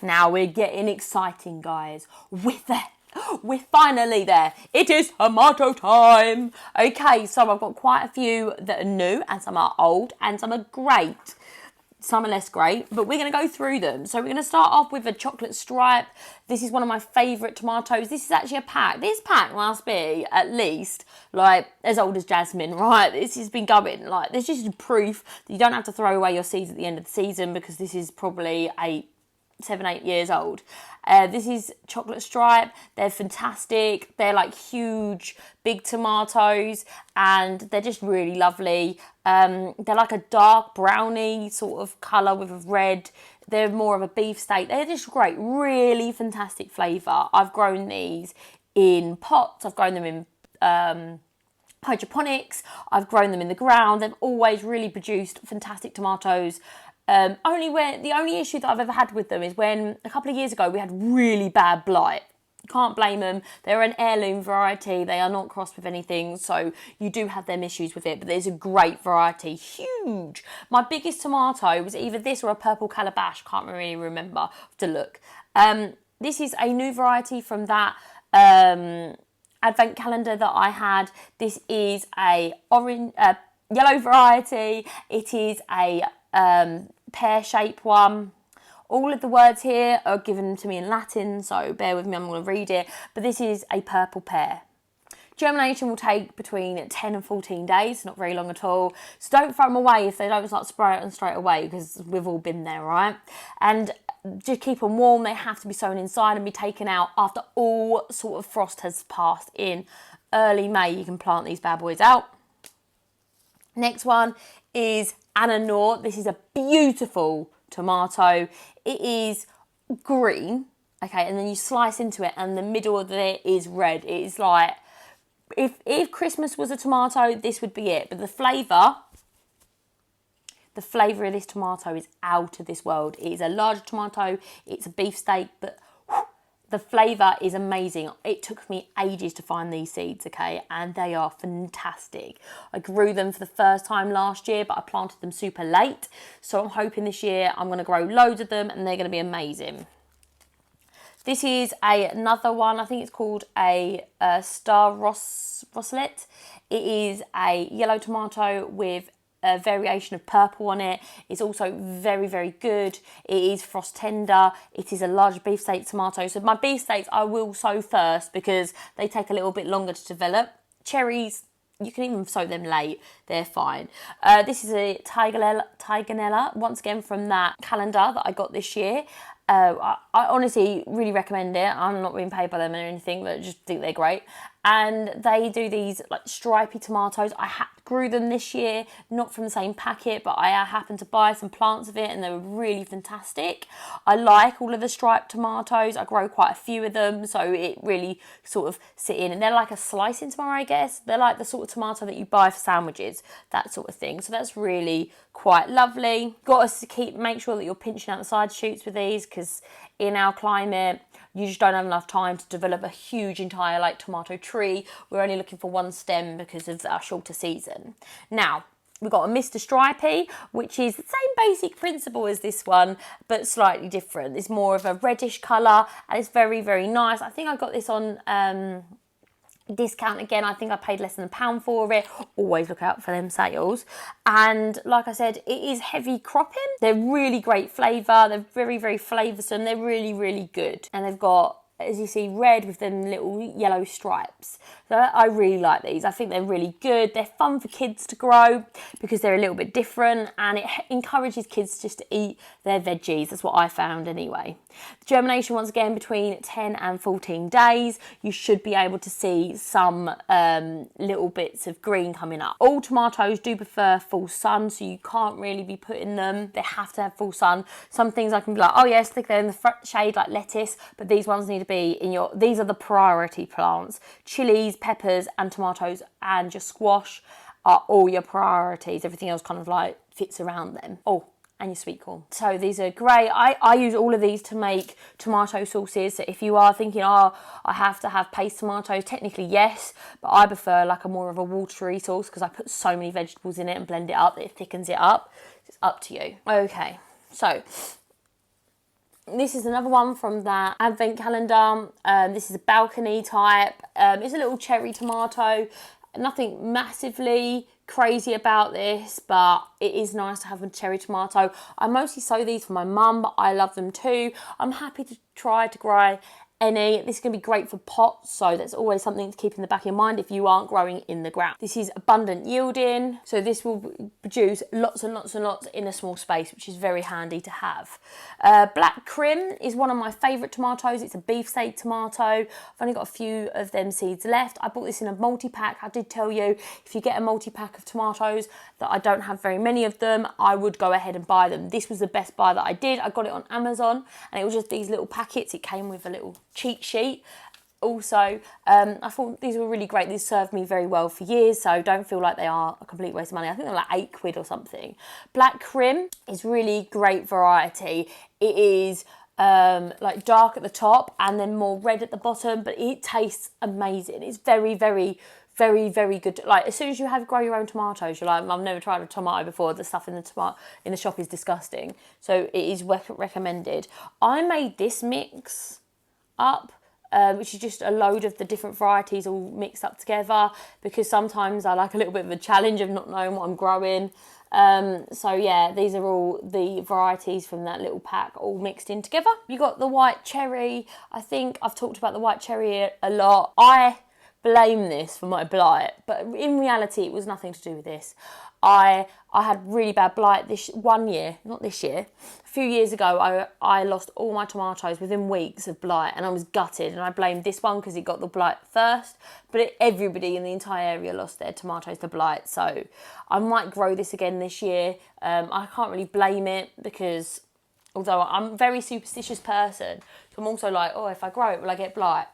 Now we're getting exciting, guys. We're finally there. It is tomato time. Okay, so I've got quite a few that are new and some are old and some are great. Some are less great, but we're going to go through them. So we're going to start off with a chocolate stripe. This is one of my favourite tomatoes. This is actually a pack. This pack must be at least like as old as Jasmine, right? This has been going like, this is proof that you don't have to throw away your seeds at the end of the season, because this is probably 7, 8 years old. This is chocolate stripe. They're fantastic. They're like huge, big tomatoes, and they're just really lovely. They're like a dark brownie sort of colour with a red. They're more of a beefsteak. They're just great. Really fantastic flavour. I've grown these in pots. I've grown them in hydroponics. I've grown them in the ground. They've always really produced fantastic tomatoes. The only issue that I've ever had with them is when a couple of years ago we had really bad blight. Can't blame them. They're an heirloom variety. They are not crossed with anything, so you do have them issues with it, but there's a great variety. Huge. My biggest tomato was either this or a purple calabash. Can't really remember. I have to look. This is a new variety from that advent calendar that I had. This is a yellow variety. It is a pear-shaped one. All of the words here are given to me in Latin, so bear with me, I'm going to read it. But this is a purple pear. Germination will take between 10 and 14 days, not very long at all. So don't throw them away if they don't start sprouting straight away, because we've all been there, right? And just keep them warm. They have to be sown inside and be taken out after all sort of frost has passed. In early May, you can plant these bad boys out. Next one is Ananor. This is a beautiful tomato. It is green, okay, and then you slice into it and the middle of it is red. It is like, if Christmas was a tomato, this would be it. But the flavour of this tomato is out of this world. It is a larger tomato, it's a beefsteak, but the flavour is amazing. It took me ages to find these seeds, okay, and they are fantastic. I grew them for the first time last year, but I planted them super late. So I'm hoping this year I'm going to grow loads of them and they're going to be amazing. This is another one. I think it's called a Star Roslet. It is a yellow tomato with a variation of purple on it. It's also very, very good. It is frost tender. It is a large beefsteak tomato. So my beefsteaks I will sow first because they take a little bit longer to develop. Cherries, you can even sow them late. They're fine. This is a Tiganella, once again from that calendar that I got this year. I honestly really recommend it. I'm not being paid by them or anything, but I just think they're great. And they do these like stripy tomatoes. I grew them this year, not from the same packet, but I happened to buy some plants of it and they were really fantastic. I like all of the striped tomatoes. I grow quite a few of them, so it really sort of sit in. And they're like a slicing tomato, I guess. They're like the sort of tomato that you buy for sandwiches, that sort of thing. So that's really quite lovely. Got to make sure that you're pinching out the side shoots with these, because in our climate, you just don't have enough time to develop a huge entire like tomato tree. We're only looking for one stem because of our shorter season. Now, we've got a Mr. Stripey, which is the same basic principle as this one, but slightly different. It's more of a reddish colour and it's very, very nice. I think I got this on discount again. I think I paid less than £1 for it. Always look out for them sales. And like I said, it is heavy cropping. They're really great flavour. They're very, very flavoursome. They're really, really good. And they've got, as you see, red with them little yellow stripes. So I really like these. I think they're really good. They're fun for kids to grow because they're a little bit different, and it encourages kids just to eat their veggies. That's what I found anyway. The germination, once again, between 10 and 14 days. You should be able to see some little bits of green coming up. All tomatoes do prefer full sun, so you can't really be putting them. They have to have full sun. Some things I can be like, oh yeah, stick them in the shade like lettuce, but these ones need to be in your, these are the priority plants. Chilies, peppers and tomatoes and your squash are all your priorities. Everything else kind of like fits around them. Oh, and your sweet corn. So these are great. I use all of these to make tomato sauces. So if you are thinking, oh, I have to have paste tomatoes, technically yes, but I prefer like a more of a watery sauce because I put so many vegetables in it and blend it up that it thickens it up. It's up to you. Okay, so This is another one from that advent calendar. This is a balcony type. It's a little cherry tomato. Nothing massively crazy about this, but it is nice to have a cherry tomato. I mostly sow these for my mum, but I love them too. I'm happy to try to grow any. This is going to be great for pots, so that's always something to keep in the back of your mind if you aren't growing in the ground. This is abundant yielding, so this will produce lots and lots and lots in a small space, which is very handy to have. Black Crim is one of my favourite tomatoes. It's a beefsteak tomato. I've only got a few of them seeds left. I bought this in a multi-pack. I did tell you, if you get a multi-pack of tomatoes that I don't have very many of them, I would go ahead and buy them. This was the best buy that I did. I got it on Amazon, and it was just these little packets. It came with a little cheat sheet. Also, I thought these were really great. These served me very well for years, so don't feel like they are a complete waste of money. I think they're like £8 or something. Black Crim is really great variety. It is like dark at the top and then more red at the bottom, but it tastes amazing. It's very, very, very, very good. Like, as soon as you grow your own tomatoes, you're like, I've never tried a tomato before. The stuff in the shop is disgusting. So it is recommended. I made this mix up, which is just a load of the different varieties all mixed up together, because sometimes I like a little bit of a challenge of not knowing what I'm growing. So yeah, these are all the varieties from that little pack all mixed in together. You got the white cherry. I think I've talked about the white cherry a lot. I blame this for my blight, but in reality it was nothing to do with this. I had really bad blight this one year, not this year. A few years ago, I lost all my tomatoes within weeks of blight, and I was gutted, and I blamed this one because it got the blight first, but everybody in the entire area lost their tomatoes to blight, so I might grow this again this year. I can't really blame it, because although I'm a very superstitious person, so I'm also like, oh, if I grow it, will I get blight?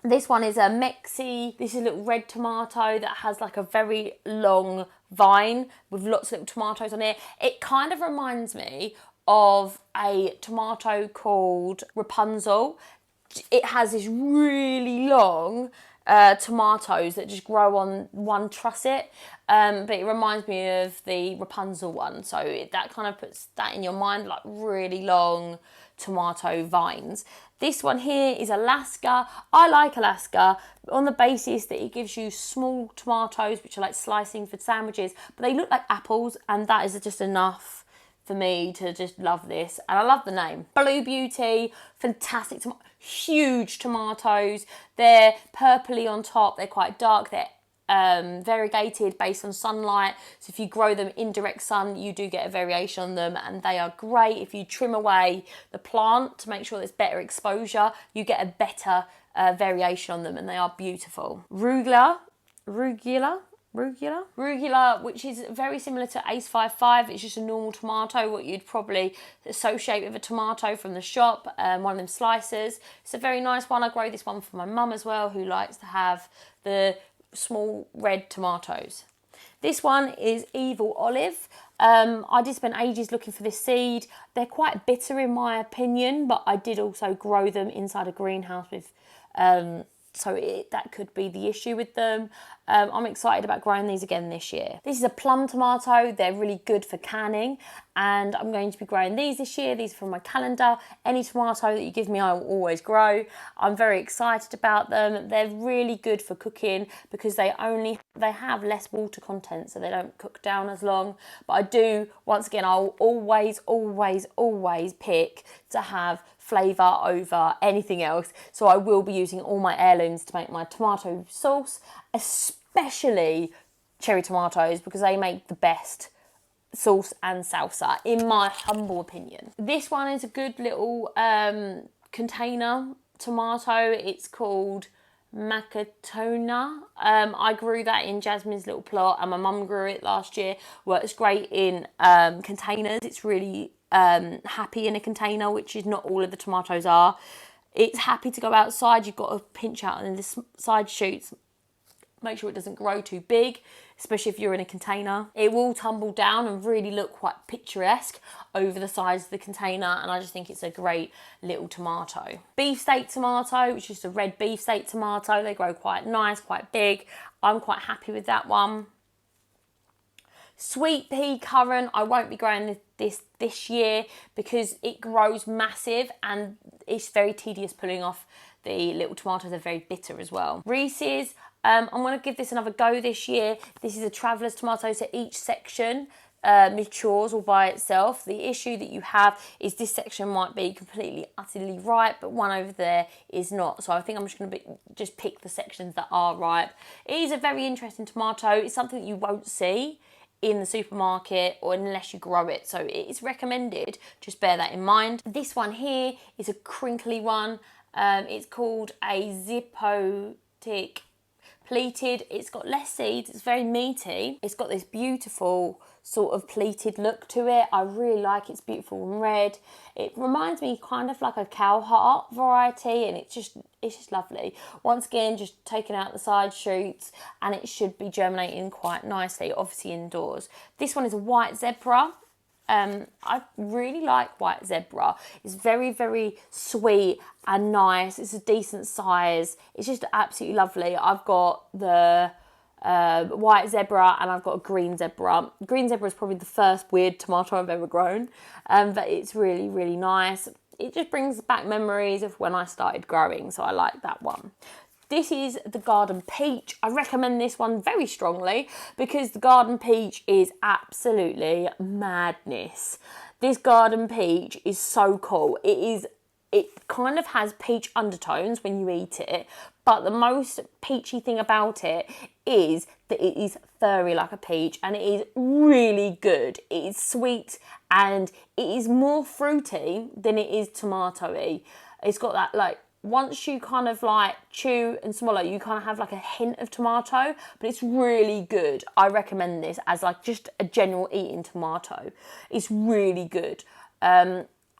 This one is a Mexi. This is a little red tomato that has like a very long vine with lots of little tomatoes on it. It kind of reminds me of a tomato called Rapunzel. It has this really long tomatoes that just grow on one trusset, but it reminds me of the Rapunzel one, so that kind of puts that in your mind, like really long tomato vines. This one here is Alaska. I like Alaska on the basis that it gives you small tomatoes which are like slicing for sandwiches, but they look like apples, and that is just enough for me to just love this. And I love the name. Blue Beauty, fantastic, huge tomatoes. They're purpley on top, they're quite dark, they're variegated based on sunlight, so if you grow them in direct sun, you do get a variation on them, and they are great. If you trim away the plant to make sure there's better exposure, you get a better variation on them, and they are beautiful. Rugula, which is very similar to Ace 55. It's just a normal tomato, what you'd probably associate with a tomato from the shop, one of them slicers. It's a very nice one. I grow this one for my mum as well, who likes to have the small red tomatoes. This one is Evil Olive. I did spend ages looking for this seed. They're quite bitter in my opinion, but I did also grow them inside a greenhouse with so that could be the issue with them. I'm excited about growing these again this year. This is a plum tomato. They're really good for canning, and I'm going to be growing these this year. These are from my calendar. Any tomato that you give me, I will always grow. I'm very excited about them. They're really good for cooking because they have less water content, so they don't cook down as long. But I do, once again, I'll always pick to have flavour over anything else, so I will be using all my heirlooms to make my tomato sauce, especially cherry tomatoes, because they make the best sauce and salsa in my humble opinion. This one is a good little container tomato. It's called Macatona. I grew that in Jasmine's little plot, and my mum grew it last year. Works great in containers. It's really happy in a container, which is not all of the tomatoes are. It's happy to go outside. You've got to pinch out and the side shoots, make sure it doesn't grow too big, especially if you're in a container. It will tumble down and really look quite picturesque over the sides of the container, and I just think it's a great little tomato. Beefsteak tomato, which is a red beefsteak tomato. They grow quite nice, quite big. I'm quite happy with that one. Sweet pea currant, I won't be growing this year because it grows massive and it's very tedious pulling off. The little tomatoes are very bitter as well. Reese's, I'm going to give this another go this year. This is a traveller's tomato, so each section matures all by itself. The issue that you have is this section might be completely utterly ripe, but one over there is not. So I think I'm just going to just pick the sections that are ripe. It is a very interesting tomato. It's something that you won't see in the supermarket or unless you grow it, so it is recommended. Just bear that in mind. This one here is a crinkly one. It's called a zippotic pleated. It's got less seeds, it's very meaty. It's got this beautiful sort of pleated look to it. I really like it. It's beautiful and red. It reminds me kind of like a cow heart variety, and it's just lovely. Once again, just taking out the side shoots and it should be germinating quite nicely, obviously indoors. This one is a white zebra. I really like white zebra. It's very, very sweet and nice. It's a decent size. It's just absolutely lovely. I've got the white zebra and I've got a green zebra. Green zebra is probably the first weird tomato I've ever grown, but it's really, really nice. It just brings back memories of when I started growing, so I like that one. This is the garden peach. I recommend this one very strongly because the garden peach is absolutely madness. This garden peach is so cool. It kind of has peach undertones when you eat it, but the most peachy thing about it is that it is furry like a peach and it is really good. It is sweet and it is more fruity than it is tomatoey. It's got that, like, once you kind of like chew and swallow, you kind of have like a hint of tomato, but it's really good. I recommend this as like just a general eating tomato. It's really good.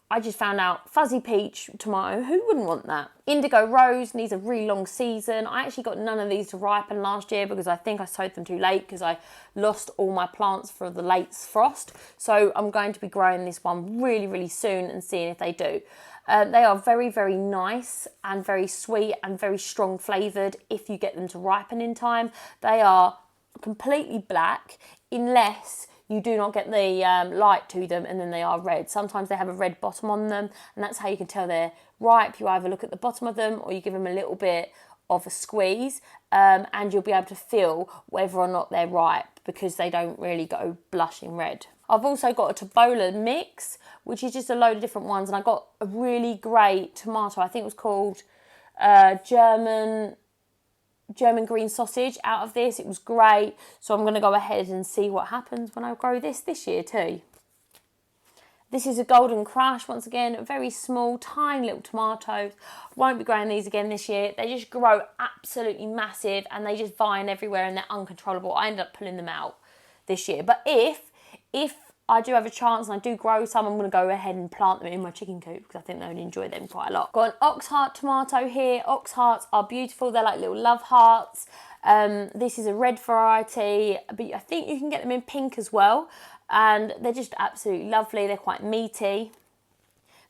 I just found out fuzzy peach tomato, who wouldn't want that? Indigo rose needs a really long season. I actually got none of these to ripen last year because I think I sowed them too late because I lost all my plants for the late frost. So I'm going to be growing this one really, really soon and seeing if they do. They are very, very nice and very sweet and very strong flavoured if you get them to ripen in time. They are completely black unless you do not get the light to them, and then they are red. Sometimes they have a red bottom on them, and that's how you can tell they're ripe. You either look at the bottom of them or you give them a little bit of a squeeze, and you'll be able to feel whether or not they're ripe because they don't really go blushing red. I've also got a Tobola mix, which is just a load of different ones, and I got a really great tomato. I think it was called German green sausage out of this. It was great, so I'm going to go ahead and see what happens when I grow this year too. This is a Golden Crush, once again, very small, tiny little tomatoes. Won't be growing these again this year. They just grow absolutely massive and they just vine everywhere and they're uncontrollable. I ended up pulling them out this year. But if I do have a chance and I do grow some, I'm going to go ahead and plant them in my chicken coop because I think they would enjoy them quite a lot. Got an ox heart tomato here. Ox hearts are beautiful. They're like little love hearts. This is a red variety, but I think you can get them in pink as well. And they're just absolutely lovely. They're quite meaty.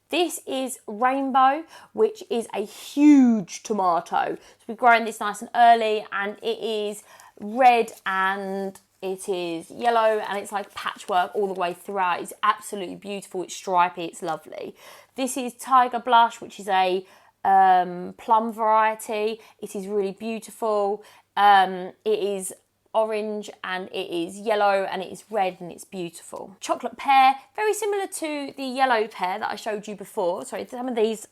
This is Rainbow, which is a huge tomato. So we've grown this nice and early, and it is red and it is yellow, and it's like patchwork all the way throughout. It's absolutely beautiful. It's stripy. It's lovely. This is Tiger Blush, which is a plum variety. It is really beautiful. It is orange and it is yellow and it is red and it's beautiful. Chocolate pear, very similar to the yellow pear that I showed you before. Sorry, some of these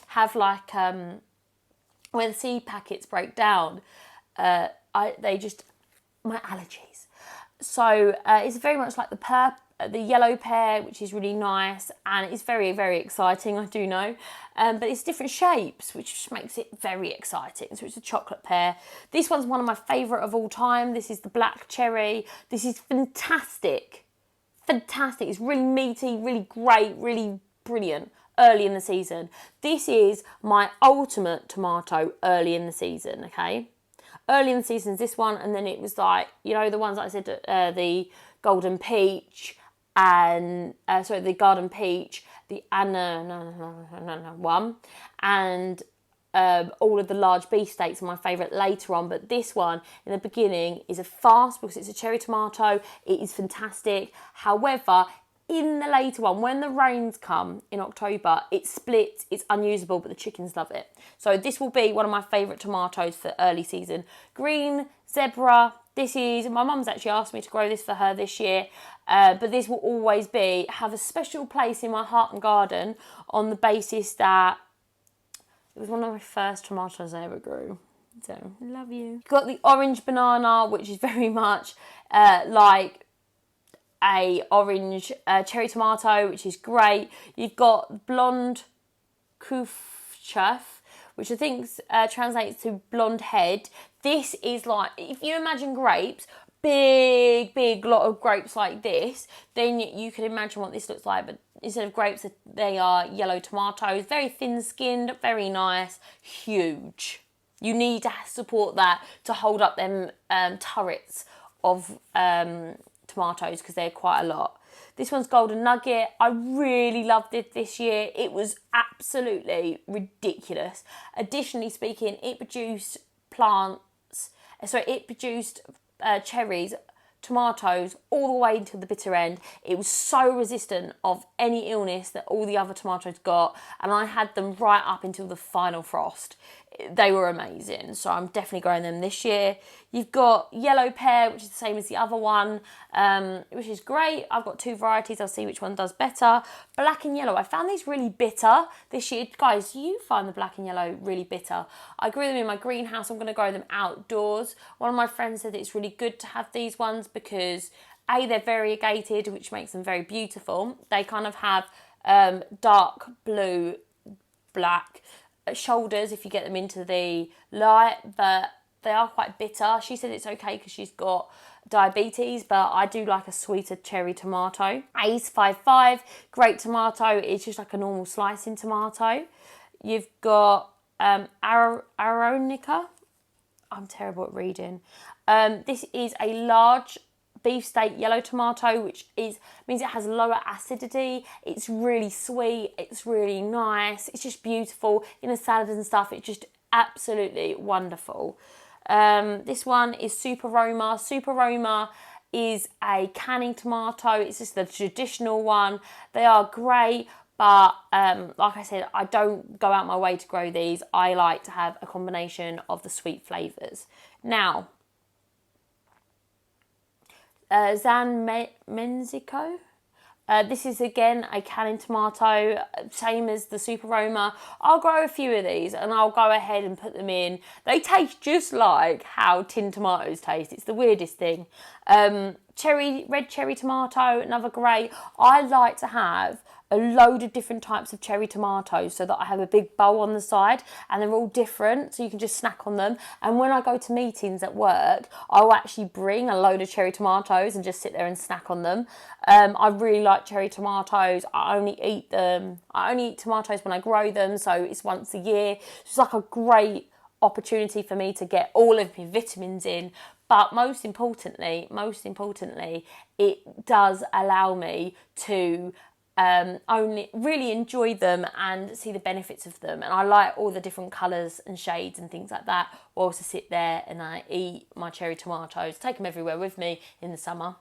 have like where the seed packets break down. My allergies. So it's very much like the yellow pear, which is really nice, and it's very, very exciting, I do know. But it's different shapes, which just makes it very exciting. So it's a chocolate pear. This one's one of my favourite of all time. This is the black cherry. This is fantastic. Fantastic. It's really meaty, really great, really brilliant early in the season. This is my ultimate tomato early in the season, okay? Early in the season is this one, and then it was like, you know, the ones that I said, the golden peach, and the garden peach, the one, and all of the large beefsteaks are my favourite later on, but this one in the beginning is a fast because it's a cherry tomato. It is fantastic. However, in the later one, when the rains come in October, it splits, it's unusable, but the chickens love it. So this will be one of my favourite tomatoes for early season. Green Zebra, this is, my mum's actually asked me to grow this for her this year, but this will always have a special place in my heart and garden on the basis that it was one of my first tomatoes I ever grew. So, love you. Got the orange banana, which is very much like a orange cherry tomato, which is great. You've got blonde kufchef, which I think translates to blonde head. This is like, if you imagine grapes, big lot of grapes like this, then you can imagine what this looks like. But instead of grapes, they are yellow tomatoes. Very thin-skinned, very nice, huge. You need to support that to hold up them turrets of tomatoes because they're quite a lot. This one's Golden Nugget. I really loved it this year. It was absolutely ridiculous. Additionally speaking, it produced cherries, tomatoes, all the way to the bitter end. It was so resistant of any illness that all the other tomatoes got, and I had them right up until the final frost. They were amazing, so I'm definitely growing them this year. You've got yellow pear, which is the same as the other one, which is great. I've got 2 varieties. I'll see which one does better. Black and yellow. I found these really bitter this year. Guys, do you find the black and yellow really bitter? I grew them in my greenhouse. I'm going to grow them outdoors. One of my friends said it's really good to have these ones because A, they're variegated, which makes them very beautiful. They kind of have dark blue, black shoulders if you get them into the light, but they are quite bitter. She said it's okay because she's got diabetes, but I do like a sweeter cherry tomato. Ace 55, great tomato. It's just like a normal slicing tomato. You've got Aronica. I'm terrible at reading. This is a large beefsteak yellow tomato, which means it has lower acidity. It's really sweet. It's really nice. It's just beautiful in a salad and stuff. It's just absolutely wonderful. This one is Super Roma. Super Roma is a canning tomato. It's just the traditional one. They are great, but like I said, I don't go out my way to grow these. I like to have a combination of the sweet flavours. Now, San Menzico. This is again a canning tomato, same as the Super Roma. I'll grow a few of these and I'll go ahead and put them in. They taste just like how tin tomatoes taste. It's the weirdest thing. Red cherry tomato, another great. I like to have a load of different types of cherry tomatoes so that I have a big bowl on the side and they're all different so you can just snack on them. And when I go to meetings at work, I'll actually bring a load of cherry tomatoes and just sit there and snack on them. I really like cherry tomatoes. I only eat tomatoes when I grow them, so it's once a year. It's like a great opportunity for me to get all of my vitamins in. But most importantly, it does allow me to only really enjoy them and see the benefits of them. And I like all the different colours and shades and things like that, whilst I sit there and I eat my cherry tomatoes, take them everywhere with me in the summer.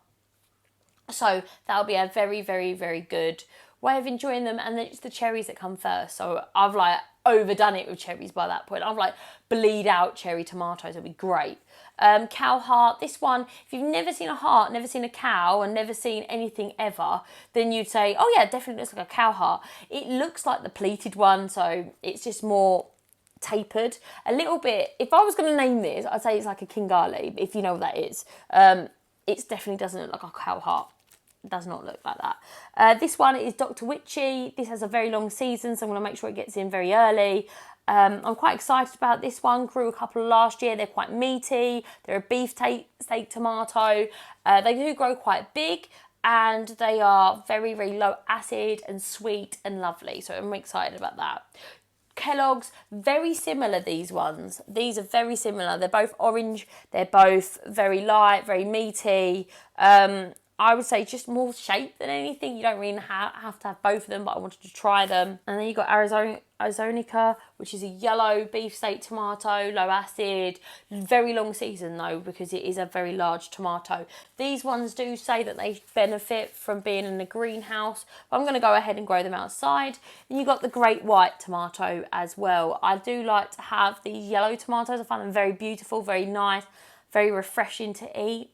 So that'll be a very, very, very good way of enjoying them. And then it's the cherries that come first. So I've like overdone it with cherries by that point. I've like bleed out cherry tomatoes. It'll be great. Cow heart. This one, if you've never seen a heart, never seen a cow, and never seen anything ever, then you'd say, oh yeah, it definitely looks like a cow heart. It looks like the pleated one, so it's just more tapered a little bit. If I was going to name this, I'd say it's like a Kingali, if you know what that is. It definitely doesn't look like a cow heart. It does not look like that. This one is Dr. Witchy. This has a very long season, so I'm going to make sure it gets in very early. I'm quite excited about this one. Grew a couple last year. They're quite meaty. They're a beefsteak tomato. They do grow quite big and they are very, very low acid and sweet and lovely. So I'm excited about that. Kellogg's, very similar, these ones. These are very similar. They're both orange. They're both very light, very meaty. I would say just more shape than anything. You don't really have to have both of them, but I wanted to try them. And then you got Arizonica, which is a yellow beefsteak tomato, low acid, very long season though, because it is a very large tomato. These ones do say that they benefit from being in a greenhouse, but I'm going to go ahead and grow them outside. And you got the great white tomato as well. I do like to have these yellow tomatoes. I find them very beautiful, very nice, very refreshing to eat.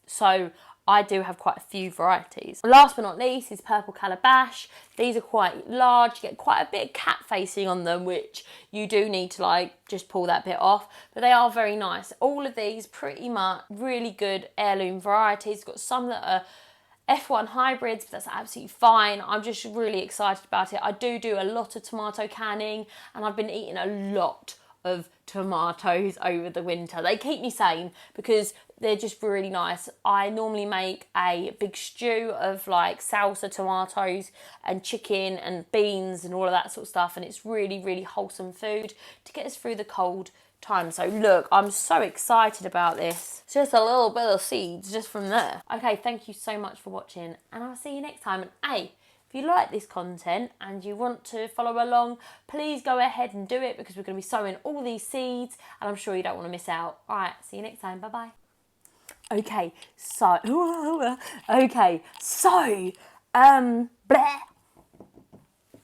So I do have quite a few varieties. Last but not least is purple calabash. These are quite large, you get quite a bit of cat facing on them, which you do need to like just pull that bit off, but they are very nice. All of these pretty much really good heirloom varieties. Got some that are F1 hybrids, but that's absolutely fine. I'm just really excited about it. I do a lot of tomato canning, and I've been eating a lot of tomatoes over the winter. They keep me sane because they're just really nice. I normally make a big stew of like salsa tomatoes and chicken and beans and all of that sort of stuff, and it's really, really wholesome food to get us through the cold time. So look, I'm so excited about this. It's just a little bit of seeds just from there. Okay, thank you so much for watching, and I'll see you next time. And hey, if you like this content and you want to follow along, please go ahead and do it, because we're going to be sowing all these seeds and I'm sure you don't want to miss out. All right, see you next time. Bye-bye. Okay, so, bleh.